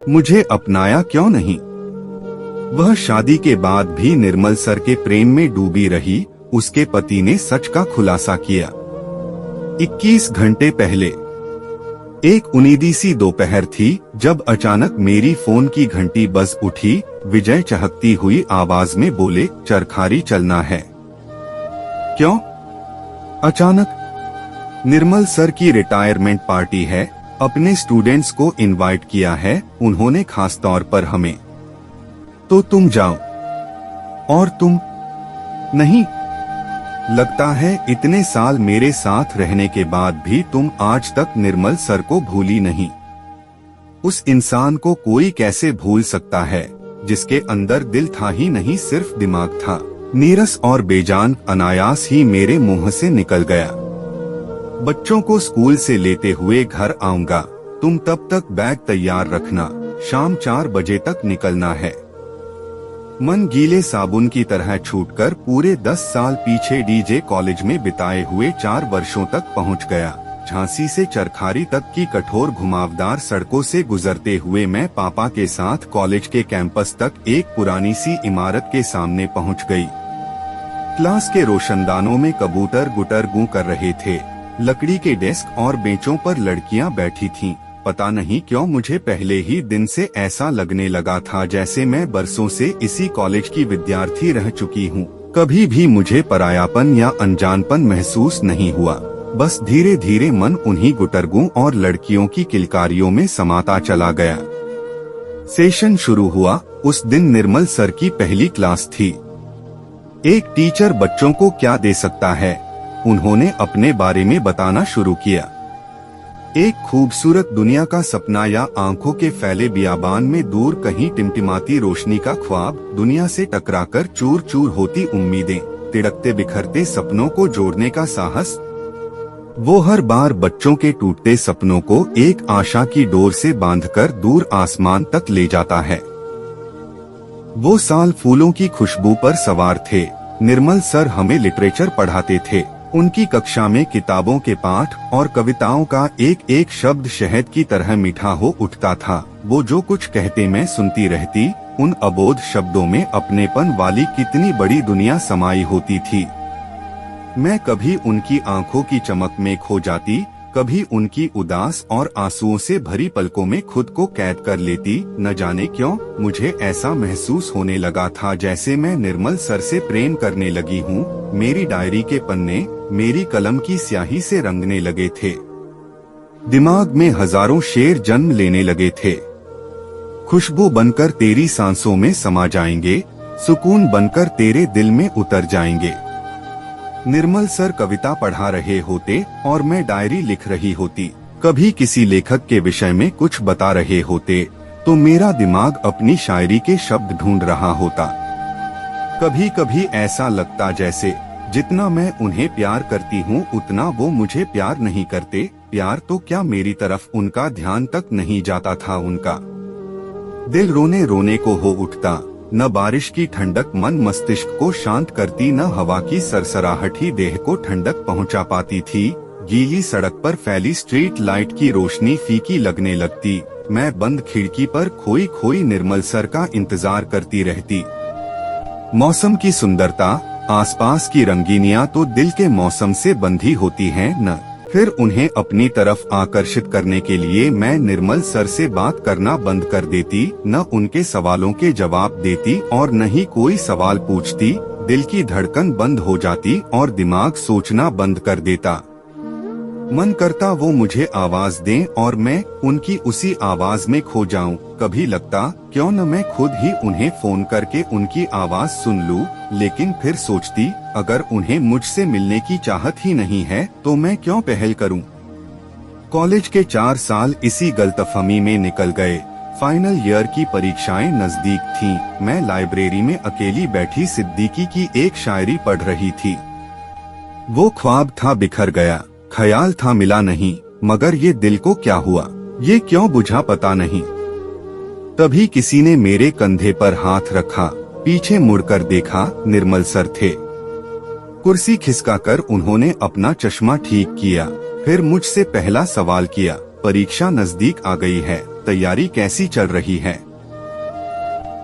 मुझे अपनाया क्यों नहीं? वह शादी के बाद भी निर्मल सर के प्रेम में डूबी रही। उसके पति ने सच का खुलासा किया। 21 घंटे पहले एक उनीदी सी दोपहर थी जब अचानक मेरी फोन की घंटी बज उठी। विजय चहकती हुई आवाज में बोले, चरखारी चलना है। क्यों? अचानक? निर्मल सर की रिटायरमेंट पार्टी है, अपने स्टूडेंट्स को इनवाइट किया है उन्होंने, खास तौर पर हमें। तो तुम जाओ। और तुम? नहीं। लगता है इतने साल मेरे साथ रहने के बाद भी तुम आज तक निर्मल सर को भूली नहीं। उस इंसान को कोई कैसे भूल सकता है जिसके अंदर दिल था ही नहीं, सिर्फ दिमाग था। नीरस और बेजान अनायास ही मेरे मुंह से निकल गया। बच्चों को स्कूल से लेते हुए घर आऊंगा, तुम तब तक बैग तैयार रखना, शाम 4 बजे तक निकलना है। मन गीले साबुन की तरह छूटकर पूरे 10 साल पीछे डीजे कॉलेज में बिताए हुए 4 वर्षों तक पहुंच गया। झांसी से चरखारी तक की कठोर घुमावदार सड़कों से गुजरते हुए मैं पापा के साथ कॉलेज के कैंपस तक एक पुरानी सी इमारत के सामने पहुंच गई। क्लास के रोशनदानों में कबूतर गुटर गूं कर रहे थे। लकड़ी के डेस्क और बेंचों पर लड़कियां बैठी थीं। पता नहीं क्यों मुझे पहले ही दिन से ऐसा लगने लगा था जैसे मैं बरसों से इसी कॉलेज की विद्यार्थी रह चुकी हूँ। कभी भी मुझे परायापन या अनजानपन महसूस नहीं हुआ। बस धीरे धीरे मन उन्हीं गुटरगू और लड़कियों की किलकारियों में समाता चला गया। सेशन शुरू हुआ। उस दिन निर्मल सर की पहली क्लास थी। एक टीचर बच्चों को क्या दे सकता है, उन्होंने अपने बारे में बताना शुरू किया। एक खूबसूरत दुनिया का सपना या आंखों के फैले बियाबान में दूर कहीं टिमटिमाती रोशनी का ख्वाब, दुनिया से टकराकर चूर चूर होती उम्मीदें, तिड़कते बिखरते सपनों को जोड़ने का साहस। वो हर बार बच्चों के टूटते सपनों को एक आशा की डोर से बांधकर दूर आसमान तक ले जाता है। वो साल फूलों की खुशबू पर सवार थे। निर्मल सर हमें लिटरेचर पढ़ाते थे। उनकी कक्षा में किताबों के पाठ और कविताओं का एक एक शब्द शहद की तरह मीठा हो उठता था। वो जो कुछ कहते मैं सुनती रहती। उन अबोध शब्दों में अपनेपन वाली कितनी बड़ी दुनिया समाई होती थी। मैं कभी उनकी आंखों की चमक में खो जाती, कभी उनकी उदास और आंसुओं से भरी पलकों में खुद को कैद कर लेती। न जाने क्यों मुझे ऐसा महसूस होने लगा था जैसे मैं निर्मल सर से प्रेम करने लगी हूँ। मेरी डायरी के पन्ने मेरी कलम की स्याही से रंगने लगे थे। दिमाग में हजारों शेर जन्म लेने लगे थे। खुशबू बनकर तेरी सांसों में समा जाएंगे, सुकून बनकर तेरे दिल में उतर जाएंगे। निर्मल सर कविता पढ़ा रहे होते और मैं डायरी लिख रही होती। कभी किसी लेखक के विषय में कुछ बता रहे होते तो मेरा दिमाग अपनी शायरी के शब्द ढूंढ रहा होता। कभी कभी ऐसा लगता जैसे जितना मैं उन्हें प्यार करती हूँ उतना वो मुझे प्यार नहीं करते। प्यार तो क्या, मेरी तरफ उनका ध्यान तक नहीं जाता था उनका। दिल रोने रोने को हो उठता। न बारिश की ठंडक मन मस्तिष्क को शांत करती, न हवा की सरसराहट ही देह को ठंडक पहुंचा पाती थी। गीली सड़क पर फैली स्ट्रीट लाइट की रोशनी फीकी लगने लगती। मैं बंद खिड़की पर खोई खोई निर्मल सर का इंतजार करती रहती। मौसम की सुंदरता, आसपास की रंगीनियां तो दिल के मौसम से बंधी होती हैं न। फिर उन्हें अपनी तरफ आकर्षित करने के लिए मैं निर्मल सर से बात करना बंद कर देती, न उनके सवालों के जवाब देती और न ही कोई सवाल पूछती। दिल की धड़कन बंद हो जाती और दिमाग सोचना बंद कर देता। मन करता वो मुझे आवाज दें और मैं उनकी उसी आवाज में खो जाऊं। कभी लगता क्यों न मैं खुद ही उन्हें फोन करके उनकी आवाज सुन लूं, लेकिन फिर सोचती अगर उन्हें मुझसे मिलने की चाहत ही नहीं है तो मैं क्यों पहल करूं। कॉलेज के 4 साल इसी गलतफहमी में निकल गए। फाइनल ईयर की परीक्षाएं नजदीक थीं। मैं लाइब्रेरी में अकेली बैठी सिद्दीकी की एक शायरी पढ़ रही थी। वो ख्वाब था बिखर गया, ख्याल था मिला नहीं, मगर ये दिल को क्या हुआ, ये क्यों बुझा पता नहीं। तभी किसी ने मेरे कंधे पर हाथ रखा। पीछे मुड़कर देखा, निर्मल सर थे। कुर्सी खिसकाकर उन्होंने अपना चश्मा ठीक किया। फिर मुझसे पहला सवाल किया, परीक्षा नजदीक आ गई है, तैयारी कैसी चल रही है?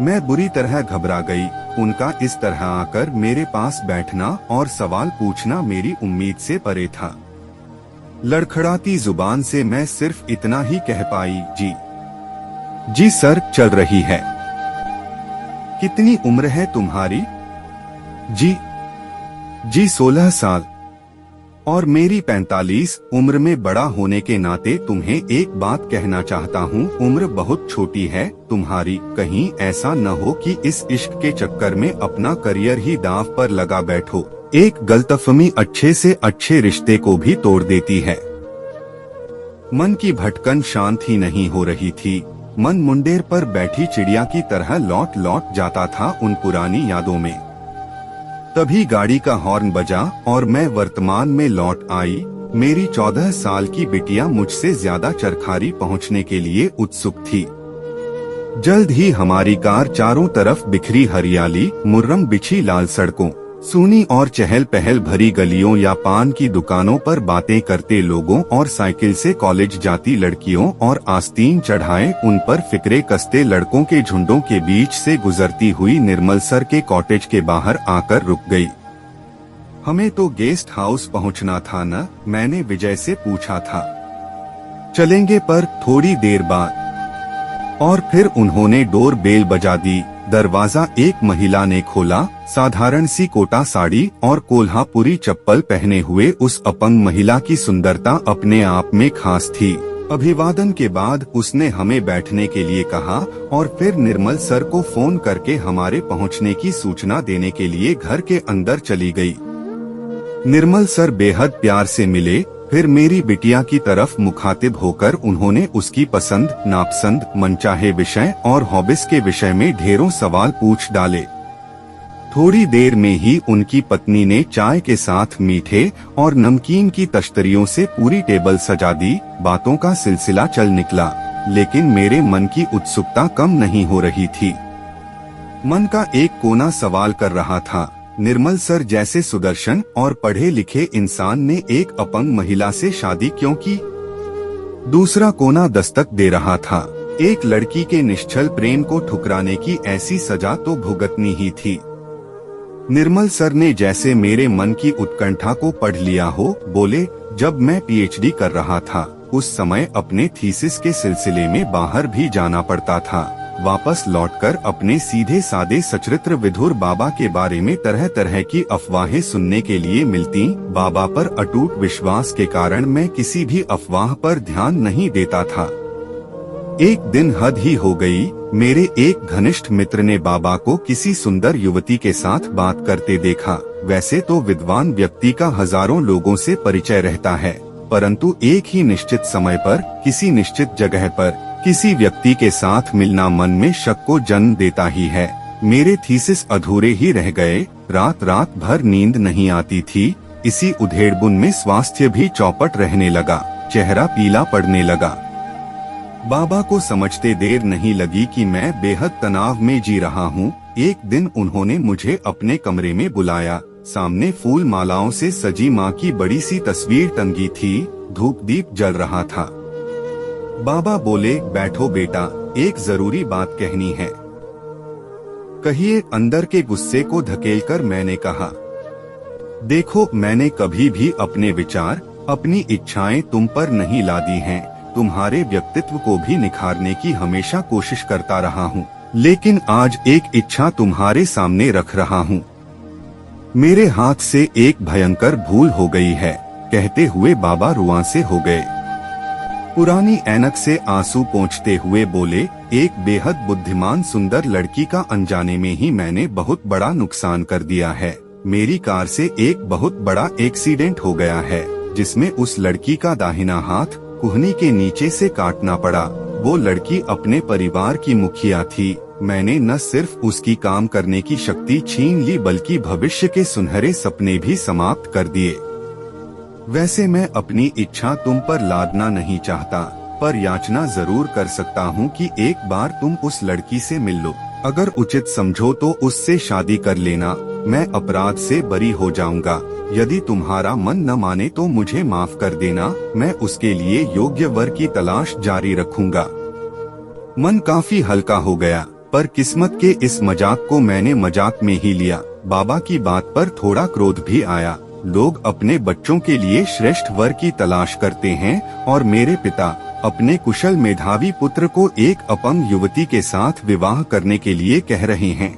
मैं बुरी तरह घबरा गई। उनका इस तरह आकर मेरे पास बैठना और सवाल पूछना मेरी उम्मीद से परे था। लड़खड़ाती जुबान से मैं सिर्फ इतना ही कह पाई, जी सर, चल रही है। कितनी उम्र है तुम्हारी? जी 16 साल। और मेरी 45। उम्र में बड़ा होने के नाते तुम्हें एक बात कहना चाहता हूँ, उम्र बहुत छोटी है तुम्हारी। कहीं ऐसा न हो कि इस इश्क के चक्कर में अपना करियर ही दांव पर लगा बैठो। एक गलतफहमी अच्छे से अच्छे रिश्ते को भी तोड़ देती है। मन की भटकन शांत ही नहीं हो रही थी। मन मुंडेर पर बैठी चिड़िया की तरह लौट लौट जाता था उन पुरानी यादों में। तभी गाड़ी का हॉर्न बजा और मैं वर्तमान में लौट आई। मेरी 14 साल की बिटिया मुझसे ज्यादा चरखारी पहुंचने के लिए उत्सुक थी। जल्द ही हमारी कार चारों तरफ बिखरी हरियाली, मुर्रम बिछी लाल सड़कों, सूनी और चहल पहल भरी गलियों या पान की दुकानों पर बातें करते लोगों और साइकिल से कॉलेज जाती लड़कियों और आस्तीन चढ़ाए उन पर फिक्रे कसते लड़कों के झुंडों के बीच से गुजरती हुई निर्मल सर के कॉटेज के बाहर आकर रुक गई। हमें तो गेस्ट हाउस पहुंचना था न? मैंने विजय से पूछा था। चलेंगे, पर थोड़ी देर बाद। और फिर उन्होंने डोर बेल बजा दी। दरवाजा एक महिला ने खोला। साधारण सी कोटा साड़ी और कोल्हापुरी चप्पल पहने हुए उस अपंग महिला की सुंदरता अपने आप में खास थी। अभिवादन के बाद उसने हमें बैठने के लिए कहा और फिर निर्मल सर को फोन करके हमारे पहुंचने की सूचना देने के लिए घर के अंदर चली गई। निर्मल सर बेहद प्यार से मिले। फिर मेरी बिटिया की तरफ मुखातिब होकर उन्होंने उसकी पसंद, नापसंद, मनचाहे विषय और हॉबीज के विषय में ढेरों सवाल पूछ डाले। थोड़ी देर में ही उनकी पत्नी ने चाय के साथ मीठे और नमकीन की तश्तरियों से पूरी टेबल सजा दी। बातों का सिलसिला चल निकला, लेकिन मेरे मन की उत्सुकता कम नहीं हो रही थी। मन का एक कोना सवाल कर रहा था, निर्मल सर जैसे सुदर्शन और पढ़े लिखे इंसान ने एक अपंग महिला से शादी क्यों की? दूसरा कोना दस्तक दे रहा था, एक लड़की के निश्चल प्रेम को ठुकराने की ऐसी सजा तो भुगतनी ही थी। निर्मल सर ने जैसे मेरे मन की उत्कंठा को पढ़ लिया हो। बोले, जब मैं पीएचडी कर रहा था उस समय अपने थीसिस के सिलसिले में बाहर भी जाना पड़ता था। वापस लौटकर अपने सीधे सादे सचरित्र विधुर बाबा के बारे में तरह तरह की अफवाहें सुनने के लिए मिलती। बाबा पर अटूट विश्वास के कारण मैं किसी भी अफवाह पर ध्यान नहीं देता था। एक दिन हद ही हो गई। मेरे एक घनिष्ठ मित्र ने बाबा को किसी सुंदर युवती के साथ बात करते देखा। वैसे तो विद्वान व्यक्ति का हजारों लोगों से परिचय रहता है, परंतु एक ही निश्चित समय पर किसी निश्चित जगह पर किसी व्यक्ति के साथ मिलना मन में शक को जन्म देता ही है। मेरे थीसिस अधूरे ही रह गए। रात रात भर नींद नहीं आती थी। इसी उधेड़बुन में स्वास्थ्य भी चौपट रहने लगा, चेहरा पीला पड़ने लगा। बाबा को समझते देर नहीं लगी कि मैं बेहद तनाव में जी रहा हूँ। एक दिन उन्होंने मुझे अपने कमरे में बुलाया। सामने फूल मालाओं से सजी माँ की बड़ी सी तस्वीर टंगी थी। धूप दीप जल रहा था। बाबा बोले, बैठो बेटा, एक जरूरी बात कहनी है। कहिए। अंदर के गुस्से को धकेलकर मैंने कहा, देखो, मैंने कभी भी अपने विचार, अपनी इच्छाएं तुम पर नहीं लादी हैं। तुम्हारे व्यक्तित्व को भी निखारने की हमेशा कोशिश करता रहा हूँ, लेकिन आज एक इच्छा तुम्हारे सामने रख रहा हूँ। मेरे हाथ से एक भयंकर भूल हो गई है। कहते हुए बाबा रुआं से हो गए। पुरानी ऐनक से आंसू पोंछते हुए बोले, एक बेहद बुद्धिमान सुंदर लड़की का अनजाने में ही मैंने बहुत बड़ा नुकसान कर दिया है। मेरी कार से एक बहुत बड़ा एक्सीडेंट हो गया है, जिसमें उस लड़की का दाहिना हाथ कुहनी के नीचे से काटना पड़ा। वो लड़की अपने परिवार की मुखिया थी। मैंने न सिर्फ उसकी काम करने की शक्ति छीन ली, बल्कि भविष्य के सुनहरे सपने भी समाप्त कर दिए। वैसे मैं अपनी इच्छा तुम पर लादना नहीं चाहता, पर याचना जरूर कर सकता हूँ कि एक बार तुम उस लड़की से मिल लो। अगर उचित समझो तो उससे शादी कर लेना। मैं अपराध से बरी हो जाऊंगा। यदि तुम्हारा मन न माने तो मुझे माफ कर देना। मैं उसके लिए योग्य वर की तलाश जारी रखूंगा। मन काफी हल्का हो गया, पर किस्मत के इस मजाक को मैंने मजाक में ही लिया। बाबा की बात पर थोड़ा क्रोध भी आया। लोग अपने बच्चों के लिए श्रेष्ठ वर की तलाश करते हैं और मेरे पिता अपने कुशल मेधावी पुत्र को एक अपंग युवती के साथ विवाह करने के लिए कह रहे हैं।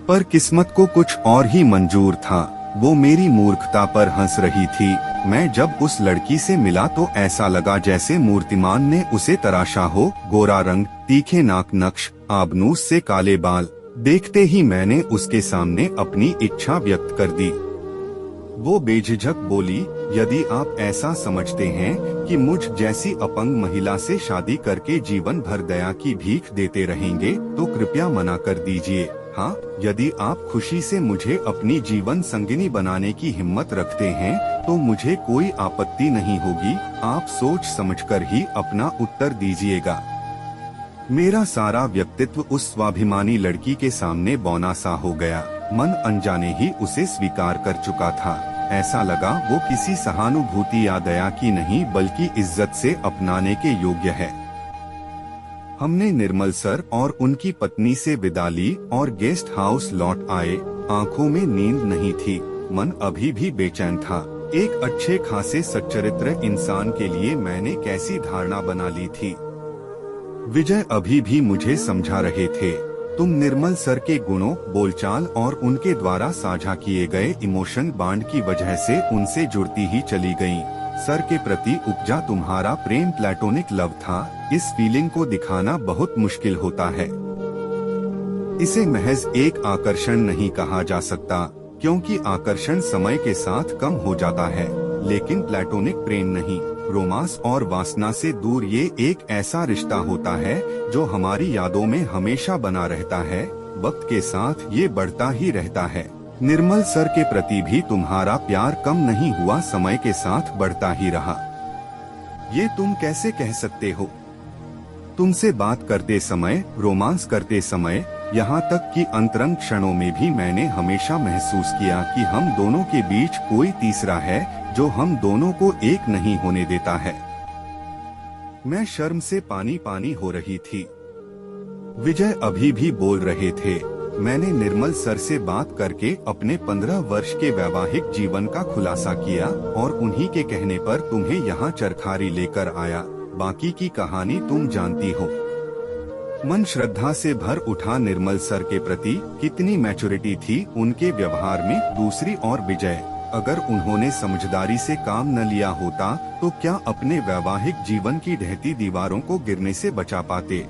पर किस्मत को कुछ और ही मंजूर था। वो मेरी मूर्खता पर हंस रही थी। मैं जब उस लड़की से मिला तो ऐसा लगा जैसे मूर्तिमान ने उसे तराशा हो। गोरा रंग, तीखे नाक नक्श, आबनूस से काले बाल। देखते ही मैंने उसके सामने अपनी इच्छा व्यक्त कर दी। वो बेझिझक बोली, यदि आप ऐसा समझते हैं कि मुझ जैसी अपंग महिला से शादी करके जीवन भर दया की भीख देते रहेंगे तो कृपया मना कर दीजिए। हाँ, यदि आप खुशी से मुझे अपनी जीवन संगिनी बनाने की हिम्मत रखते हैं तो मुझे कोई आपत्ति नहीं होगी। आप सोच समझकर ही अपना उत्तर दीजिएगा। मेरा सारा व्यक्तित्व उस स्वाभिमानी लड़की के सामने बौना सा हो गया। मन अनजाने ही उसे स्वीकार कर चुका था। ऐसा लगा वो किसी सहानुभूति या दया की नहीं बल्कि इज्जत से अपनाने के योग्य है। हमने निर्मल सर और उनकी पत्नी से विदा ली और गेस्ट हाउस लौट आए। आंखों में नींद नहीं थी, मन अभी भी बेचैन था। एक अच्छे खासे सच्चरित्र इंसान के लिए मैंने कैसी धारणा बना ली थी। विजय अभी भी मुझे समझा रहे थे, तुम निर्मल सर के गुणों, बोलचाल और उनके द्वारा साझा किए गए इमोशन बांड की वजह से उनसे जुड़ती ही चली गईं। सर के प्रति उपजा तुम्हारा प्रेम प्लेटोनिक लव था। इस फीलिंग को दिखाना बहुत मुश्किल होता है। इसे महज एक आकर्षण नहीं कहा जा सकता, क्योंकि आकर्षण समय के साथ कम हो जाता है, लेकिन प्लेटोनिक प्रेम नहीं। रोमांस और वासना से दूर ये एक ऐसा रिश्ता होता है जो हमारी यादों में हमेशा बना रहता है। वक्त के साथ ये बढ़ता ही रहता है। निर्मल सर के प्रति भी तुम्हारा प्यार कम नहीं हुआ, समय के साथ बढ़ता ही रहा। ये तुम कैसे कह सकते हो? तुमसे बात करते समय, रोमांस करते समय, यहाँ तक कि अंतरंग क्षणों में भी मैंने हमेशा महसूस किया कि हम दोनों के बीच कोई तीसरा है जो हम दोनों को एक नहीं होने देता है। मैं शर्म से पानी पानी हो रही थी। विजय अभी भी बोल रहे थे। मैंने निर्मल सर से बात करके अपने 15 वर्ष के वैवाहिक जीवन का खुलासा किया और उन्हीं के कहने पर तुम्हें यहाँ चरखारी लेकर आया। बाकी की कहानी तुम जानती हो। मन श्रद्धा से भर उठा। निर्मल सर के प्रति कितनी मैच्योरिटी थी उनके व्यवहार में। दूसरी ओर विजय, अगर उन्होंने समझदारी से काम न लिया होता तो क्या अपने वैवाहिक जीवन की ढहती दीवारों को गिरने से बचा पाते?